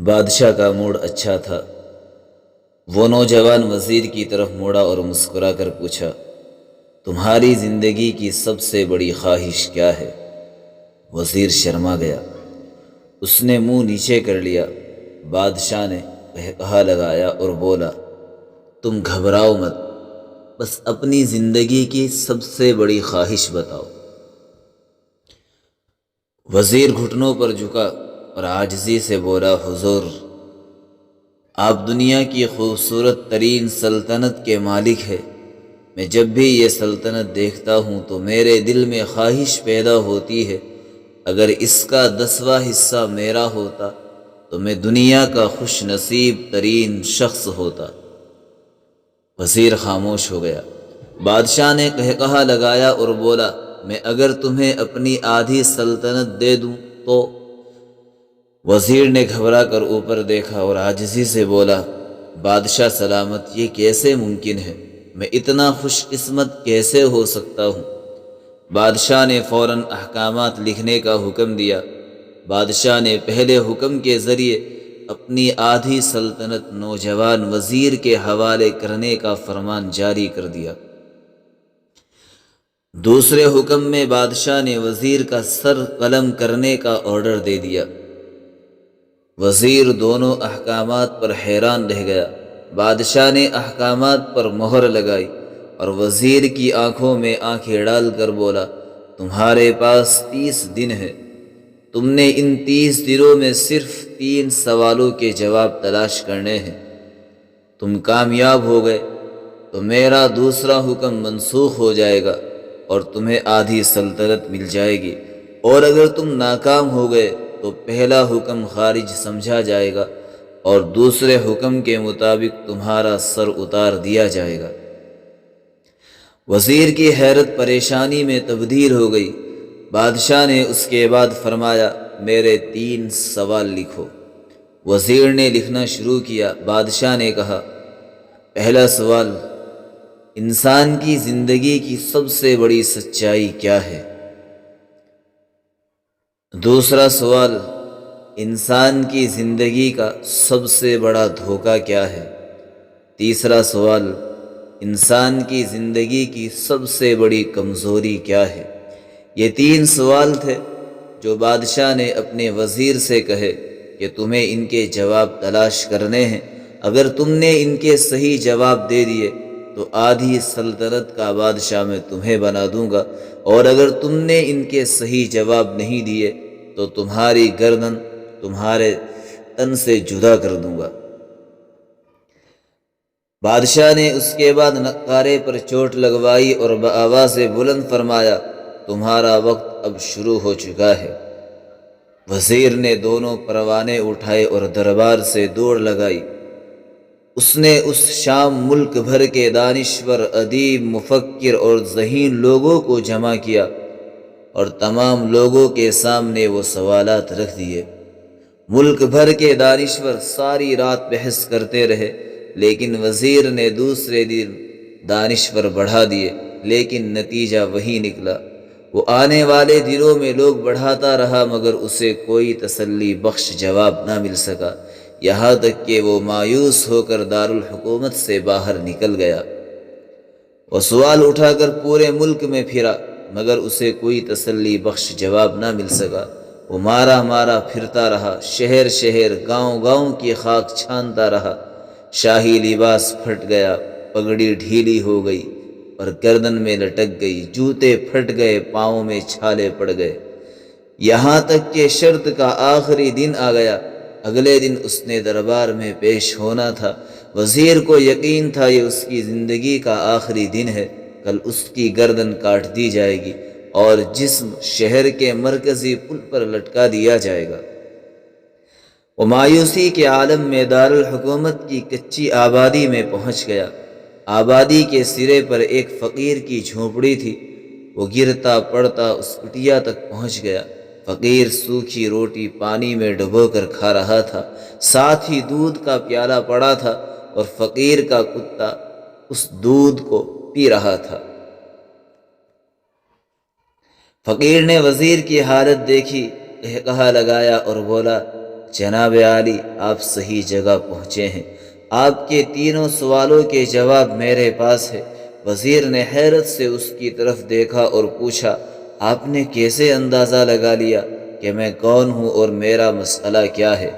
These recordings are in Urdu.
بادشاہ کا موڈ اچھا تھا۔ وہ نوجوان وزیر کی طرف موڑا اور مسکرا کر پوچھا، تمہاری زندگی کی سب سے بڑی خواہش کیا ہے؟ وزیر شرما گیا، اس نے منہ نیچے کر لیا۔ بادشاہ نے کہا لگایا اور بولا، تم گھبراؤ مت، بس اپنی زندگی کی سب سے بڑی خواہش بتاؤ۔ وزیر گھٹنوں پر جھکا اور عاجزی سے بولا، حضور، آپ دنیا کی خوبصورت ترین سلطنت کے مالک ہیں۔ میں جب بھی یہ سلطنت دیکھتا ہوں تو میرے دل میں خواہش پیدا ہوتی ہے، اگر اس کا 10واں حصہ میرا ہوتا تو میں دنیا کا خوش نصیب ترین شخص ہوتا۔ وزیر خاموش ہو گیا۔ بادشاہ نے کہا لگایا اور بولا، میں اگر تمہیں اپنی آدھی سلطنت دے دوں تو؟ وزیر نے گھبرا کر اوپر دیکھا اور عاجزی سے بولا، بادشاہ سلامت، یہ کیسے ممکن ہے؟ میں اتنا خوش قسمت کیسے ہو سکتا ہوں؟ بادشاہ نے فوراً احکامات لکھنے کا حکم دیا۔ بادشاہ نے پہلے حکم کے ذریعے اپنی آدھی سلطنت نوجوان وزیر کے حوالے کرنے کا فرمان جاری کر دیا۔ دوسرے حکم میں بادشاہ نے وزیر کا سر قلم کرنے کا آرڈر دے دیا۔ وزیر دونوں احکامات پر حیران رہ گیا۔ بادشاہ نے احکامات پر مہر لگائی اور وزیر کی آنکھوں میں آنکھیں ڈال کر بولا، تمہارے پاس 30 دن ہے۔ تم نے ان 30 دنوں میں صرف 3 سوالوں کے جواب تلاش کرنے ہیں۔ تم کامیاب ہو گئے تو میرا دوسرا حکم منسوخ ہو جائے گا اور تمہیں آدھی سلطنت مل جائے گی، اور اگر تم ناکام ہو گئے تو پہلا حکم خارج سمجھا جائے گا اور دوسرے حکم کے مطابق تمہارا سر اتار دیا جائے گا۔ وزیر کی حیرت پریشانی میں تبدیل ہو گئی۔ بادشاہ نے اس کے بعد فرمایا، میرے 3 سوال لکھو۔ وزیر نے لکھنا شروع کیا۔ بادشاہ نے کہا، پہلا سوال، انسان کی زندگی کی سب سے بڑی سچائی کیا ہے؟ دوسرا سوال، انسان کی زندگی کا سب سے بڑا دھوکہ کیا ہے؟ تیسرا سوال، انسان کی زندگی کی سب سے بڑی کمزوری کیا ہے؟ یہ 3 سوال تھے جو بادشاہ نے اپنے وزیر سے کہے کہ تمہیں ان کے جواب تلاش کرنے ہیں۔ اگر تم نے ان کے صحیح جواب دے دیے تو آدھی سلطنت کا بادشاہ میں تمہیں بنا دوں گا، اور اگر تم نے ان کے صحیح جواب نہیں دیے تو تمہاری گردن تمہارے تن سے جدا کر دوں گا۔ بادشاہ نے اس کے بعد نقارے پر چوٹ لگوائی اور بآواز بلند فرمایا، تمہارا وقت اب شروع ہو چکا ہے۔ وزیر نے دونوں پروانے اٹھائے اور دربار سے دوڑ لگائی۔ اس نے اس شام ملک بھر کے دانشور، ادیب، مفکر اور ذہین لوگوں کو جمع کیا اور تمام لوگوں کے سامنے وہ سوالات رکھ دیے۔ ملک بھر کے دانشور ساری رات بحث کرتے رہے، لیکن وزیر نے دوسرے دن دانشور بڑھا دیے، لیکن نتیجہ وہی نکلا۔ وہ آنے والے دنوں میں لوگ بڑھاتا رہا مگر اسے کوئی تسلی بخش جواب نہ مل سکا، یہاں تک کہ وہ مایوس ہو کر دارالحکومت سے باہر نکل گیا۔ وہ سوال اٹھا کر پورے ملک میں پھرا مگر اسے کوئی تسلی بخش جواب نہ مل سکا۔ وہ مارا مارا پھرتا رہا، شہر شہر، گاؤں گاؤں کی خاک چھانتا رہا۔ شاہی لباس پھٹ گیا، پگڑی ڈھیلی ہو گئی اور گردن میں لٹک گئی، جوتے پھٹ گئے، پاؤں میں چھالے پڑ گئے، یہاں تک کہ شرط کا آخری دن آ گیا۔ اگلے دن اس نے دربار میں پیش ہونا تھا۔ وزیر کو یقین تھا یہ اس کی زندگی کا آخری دن ہے، کل اس کی گردن کاٹ دی جائے گی اور جسم شہر کے مرکزی پل پر لٹکا دیا جائے گا۔ وہ مایوسی کے عالم میں دارالحکومت کی کچی آبادی میں پہنچ گیا۔ آبادی کے سرے پر ایک فقیر کی جھونپڑی تھی۔ وہ گرتا پڑتا اس کٹیا تک پہنچ گیا۔ فقیر سوکھی روٹی پانی میں ڈبو کر کھا رہا تھا، ساتھ ہی دودھ کا پیالہ پڑا تھا اور فقیر کا کتا اس دودھ کو پی رہا تھا۔ فقیر نے وزیر کی حالت دیکھی، کہا لگایا اور بولا، جناب عالی آپ صحیح جگہ پہنچے ہیں، آپ کے تینوں سوالوں کے جواب میرے پاس ہے۔ وزیر نے حیرت سے اس کی طرف دیکھا اور پوچھا، آپ نے کیسے اندازہ لگا لیا کہ میں کون ہوں اور میرا مسئلہ کیا ہے؟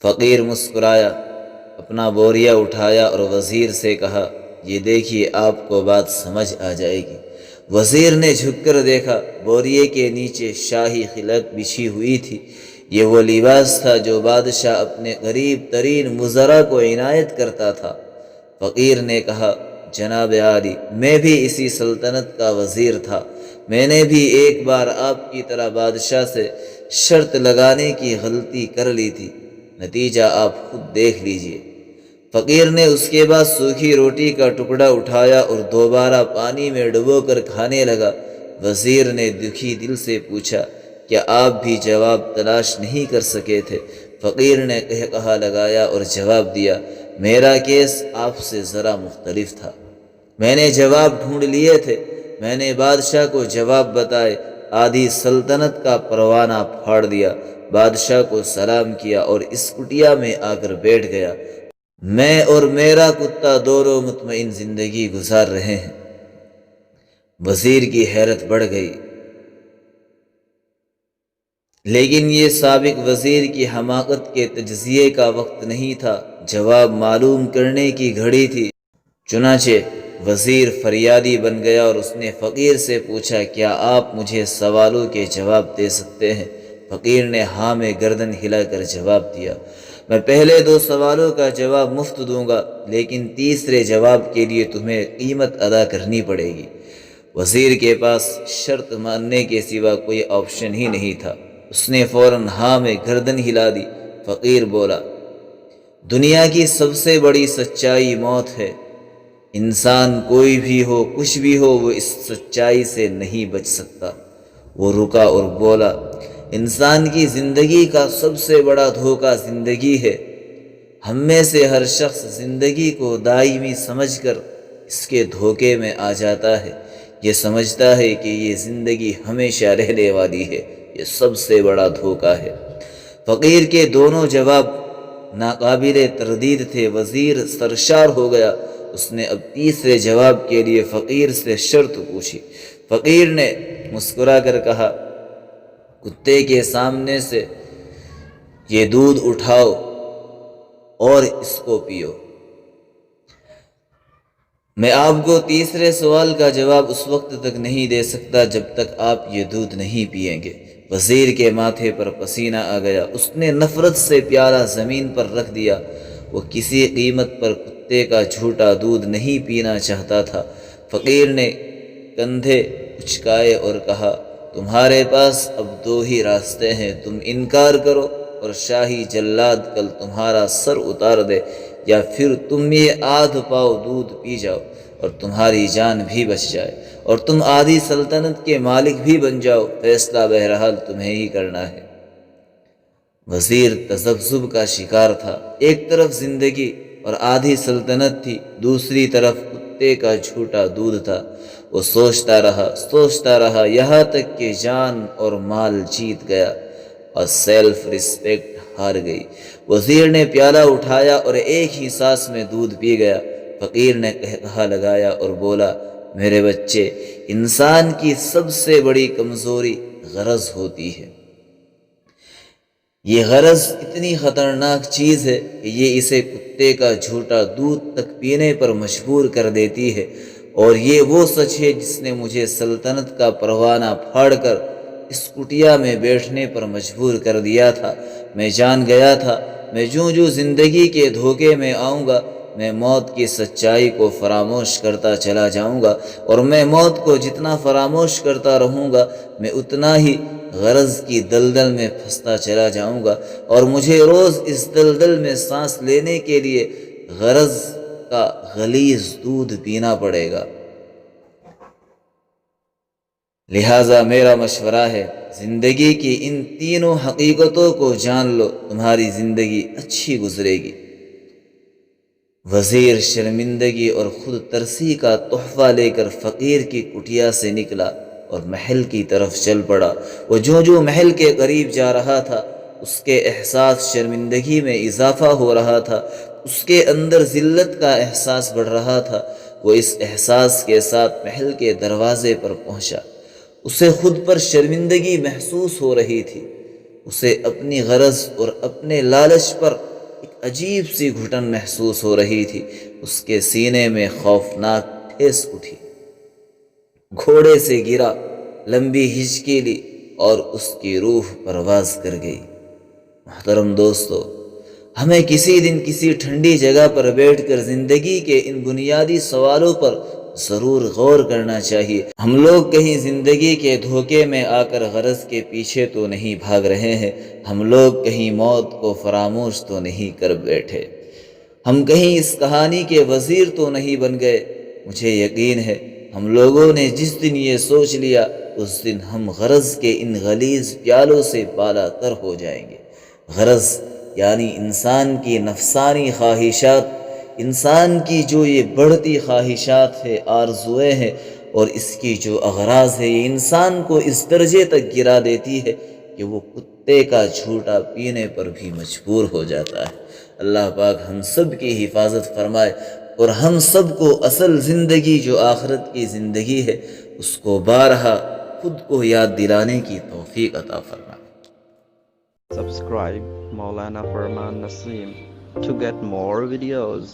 فقیر مسکرایا، اپنا بوریا اٹھایا اور وزیر سے کہا، یہ دیکھیے آپ کو بات سمجھ آ جائے گی۔ وزیر نے جھک کر دیکھا، بوریے کے نیچے شاہی خلعت بچھی ہوئی تھی۔ یہ وہ لباس تھا جو بادشاہ اپنے قریب ترین وزراء کو عنایت کرتا تھا۔ فقیر نے کہا، جناب عالی میں بھی اسی سلطنت کا وزیر تھا، میں نے بھی ایک بار آپ کی طرح بادشاہ سے شرط لگانے کی غلطی کر لی تھی، نتیجہ آپ خود دیکھ لیجئے۔ فقیر نے اس کے بعد سوکھی روٹی کا ٹکڑا اٹھایا اور دوبارہ پانی میں ڈبو کر کھانے لگا۔ وزیر نے دکھی دل سے پوچھا، کیا آپ بھی جواب تلاش نہیں کر سکے تھے؟ فقیر نے کہا لگایا اور جواب دیا، میرا کیس آپ سے ذرا مختلف تھا، میں نے جواب ڈھونڈ لیے تھے، میں نے بادشاہ کو جواب بتائے، آدھی سلطنت کا پروانہ پھاڑ دیا، بادشاہ کو سلام کیا اور اس کٹیا میں آ کر بیٹھ گیا۔ میں اور میرا کتا دونوں مطمئن زندگی گزار رہے ہیں۔ وزیر کی حیرت بڑھ گئی، لیکن یہ سابق وزیر کی حماقت کے تجزیے کا وقت نہیں تھا، جواب معلوم کرنے کی گھڑی تھی۔ چنانچہ وزیر فریادی بن گیا اور اس نے فقیر سے پوچھا، کیا آپ مجھے سوالوں کے جواب دے سکتے ہیں؟ فقیر نے ہاں میں گردن ہلا کر جواب دیا، میں پہلے 2 سوالوں کا جواب مفت دوں گا، لیکن تیسرے جواب کے لیے تمہیں قیمت ادا کرنی پڑے گی۔ وزیر کے پاس شرط ماننے کے سوا کوئی آپشن ہی نہیں تھا، اس نے فوراً ہاں میں گردن ہلا دی۔ فقیر بولا، دنیا کی سب سے بڑی سچائی موت ہے، انسان کوئی بھی ہو کچھ بھی ہو وہ اس سچائی سے نہیں بچ سکتا۔ وہ رکا اور بولا، انسان کی زندگی کا سب سے بڑا دھوکہ زندگی ہے، ہم میں سے ہر شخص زندگی کو دائمی سمجھ کر اس کے دھوکے میں آ جاتا ہے، یہ سمجھتا ہے کہ یہ زندگی ہمیشہ رہنے والی ہے، یہ سب سے بڑا دھوکہ ہے۔ فقیر کے دونوں جواب ناقابل تردید تھے۔ وزیر سرشار ہو گیا، اس نے اب تیسرے جواب کے لیے فقیر سے شرط پوچھی۔ فقیر نے مسکرا کر کہا، کتے کے سامنے سے یہ دودھ اٹھاؤ اور اس کو پیو۔ میں آپ کو تیسرے سوال کا جواب اس وقت تک نہیں دے سکتا جب تک آپ یہ دودھ نہیں پیئیں گے۔ وزیر کے ماتھے پر پسینہ آ گیا، اس نے نفرت سے پیالہ زمین پر رکھ دیا، وہ کسی قیمت پر کتے کا جھوٹا دودھ نہیں پینا چاہتا تھا۔ فقیر نے کندھے اچکائے اور کہا، تمہارے پاس اب 2 ہی راستے ہیں، تم انکار کرو اور شاہی جلاد کل تمہارا سر اتار دے، یا پھر تم یہ آدھ پاؤ دودھ پی جاؤ اور تمہاری جان بھی بچ جائے اور تم آدھی سلطنت کے مالک بھی بن جاؤ، فیصلہ بہرحال تمہیں ہی کرنا ہے۔ وزیر تذبذب کا شکار تھا، ایک طرف زندگی اور آدھی سلطنت تھی، دوسری طرف کتے کا جھوٹا دودھ تھا۔ وہ سوچتا رہا یہاں تک کہ جان اور مال جیت گیا اور سیلف ریسپیکٹ ہار گئی۔ وزیر نے پیالہ اٹھایا اور ایک ہی سانس میں دودھ پی گیا۔ فقیر نے کہا لگایا اور بولا، میرے بچے، انسان کی سب سے بڑی کمزوری غرض ہوتی ہے۔ یہ غرض اتنی خطرناک چیز ہے کہ یہ اسے کتے کا جھوٹا دودھ تک پینے پر مجبور کر دیتی ہے، اور یہ وہ سچ ہے جس نے مجھے سلطنت کا پروانہ پھاڑ کر اس کٹیا میں بیٹھنے پر مجبور کر دیا تھا۔ میں جان گیا تھا میں جو زندگی کے دھوکے میں آؤں گا، میں موت کی سچائی کو فراموش کرتا چلا جاؤں گا، اور میں موت کو جتنا فراموش کرتا رہوں گا میں اتنا ہی غرض کی دلدل میں پھنستا چلا جاؤں گا، اور مجھے روز اس دلدل میں سانس لینے کے لیے غرض کا غلیظ دودھ پینا پڑے گا۔ لہٰذا میرا مشورہ ہے، زندگی کی ان تینوں حقیقتوں کو جان لو، تمہاری زندگی اچھی گزرے گی۔ وزیر شرمندگی اور خود ترسی کا تحفہ لے کر فقیر کی کٹیا سے نکلا اور محل کی طرف چل پڑا۔ وہ جو محل کے قریب جا رہا تھا، اس کے احساس شرمندگی میں اضافہ ہو رہا تھا، اس کے اندر ذلت کا احساس بڑھ رہا تھا۔ وہ اس احساس کے ساتھ محل کے دروازے پر پہنچا۔ اسے خود پر شرمندگی محسوس ہو رہی تھی، اسے اپنی غرض اور اپنے لالچ پر ایک عجیب سی گھٹن محسوس ہو رہی تھی۔ اس کے سینے میں خوفناک ٹھیس اٹھی، گھوڑے سے گرا، لمبی ہچکی لی اور اس کی روح پرواز کر گئی۔ محترم دوستو، ہمیں کسی دن کسی ٹھنڈی جگہ پر بیٹھ کر زندگی کے ان بنیادی سوالوں پر ضرور غور کرنا چاہیے۔ ہم لوگ کہیں زندگی کے دھوکے میں آ کر غرض کے پیچھے تو نہیں بھاگ رہے ہیں، ہم لوگ کہیں موت کو فراموش تو نہیں کر بیٹھے، ہم کہیں اس کہانی کے وزیر تو نہیں بن گئے۔ مجھے یقین ہے ہم لوگوں نے جس دن یہ سوچ لیا، اس دن ہم غرض کے ان غلیظ پیالوں سے بالا تر ہو جائیں گے۔ غرض یعنی انسان کی نفسانی خواہشات، انسان کی جو یہ بڑھتی خواہشات ہے، آرزوئیں ہیں، اور اس کی جو اغراض ہے، یہ انسان کو اس درجے تک گرا دیتی ہے کہ وہ کتے کا جھوٹا پینے پر بھی مجبور ہو جاتا ہے۔ اللہ پاک ہم سب کی حفاظت فرمائے اور ہم سب کو اصل زندگی جو آخرت کی زندگی ہے، اس کو بارہا خود کو یاد دلانے کی توفیق عطا فرمائے۔ Subscribe Maulana Farman Naseem to get more videos.